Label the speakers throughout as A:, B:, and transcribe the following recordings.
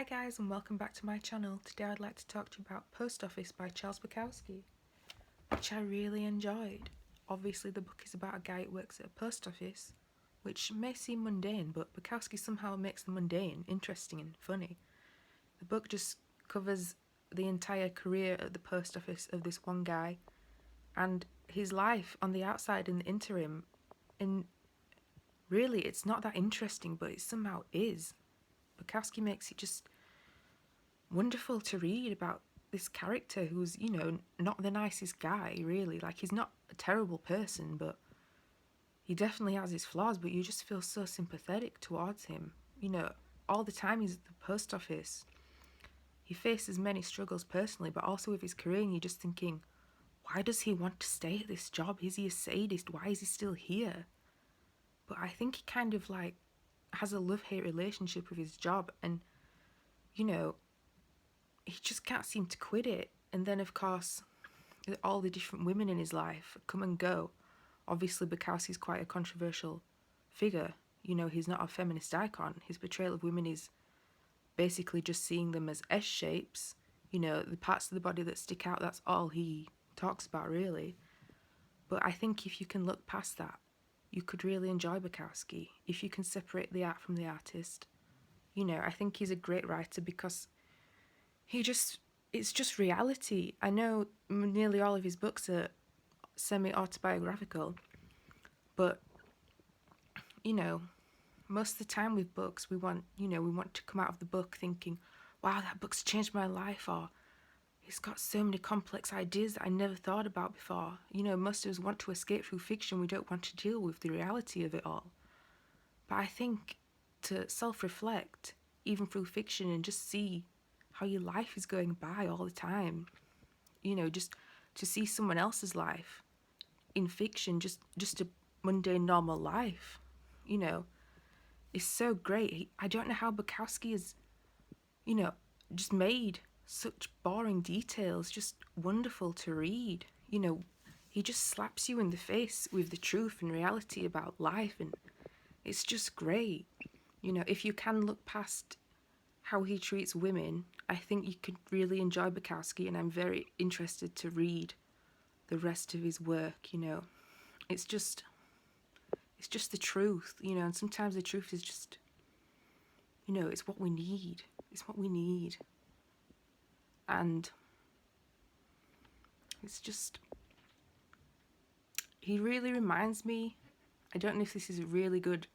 A: guys, and welcome back to my channel. Today I'd like to talk to you about Post Office by Charles Bukowski, which I really enjoyed. Obviously the book is about a guy who works at a post office, which may seem mundane, but Bukowski somehow makes the mundane interesting and funny. The book just covers the entire career at the post office of this one guy and his life on the outside in the interim, and really it's not that interesting, but it somehow is. Bukowski makes it just wonderful to read about this character who's, not the nicest guy, really. Like, he's not a terrible person, but he definitely has his flaws, but you just feel so sympathetic towards him. All the time he's at the post office, he faces many struggles personally, but also with his career, and you're just thinking, why does he want to stay at this job? Is he a sadist? Why is he still here? But I think he kind of, has a love-hate relationship with his job, and, he just can't seem to quit it. And then, of course, all the different women in his life come and go. Obviously, Bukowski's quite a controversial figure. He's not a feminist icon. His portrayal of women is basically just seeing them as S-shapes. The parts of the body that stick out, that's all he talks about, really. But I think if you can look past that, you could really enjoy Bukowski. If you can separate the art from the artist. I think he's a great writer because it's just reality. I know nearly all of his books are semi-autobiographical, but, most of the time with books, we want to come out of the book thinking, wow, that book's changed my life, or it's got so many complex ideas that I never thought about before. Most of us want to escape through fiction. We don't want to deal with the reality of it all. But I think to self-reflect, even through fiction, and just see how your life is going by all the time, just to see someone else's life in fiction, just a mundane, normal life, is so great. I don't know how Bukowski has, just made such boring details just wonderful to read. He just slaps you in the face with the truth and reality about life, and it's just great. If you can look past how he treats women, I think you could really enjoy Bukowski, and I'm very interested to read the rest of his work. It's just the truth, and sometimes the truth is just, it's what we need. It's what we need. And it's just, he really reminds me, I don't know if this is a really good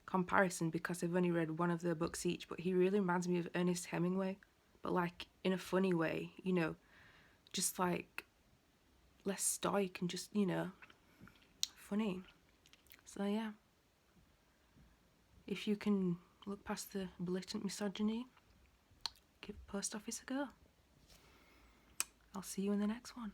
A: comparison because I've only read one of their books each, but he really reminds me of Ernest Hemingway, but in a funny way, just less stoic and just, funny. So yeah, if you can look past the blatant misogyny, give Post Office a go. I'll see you in the next one.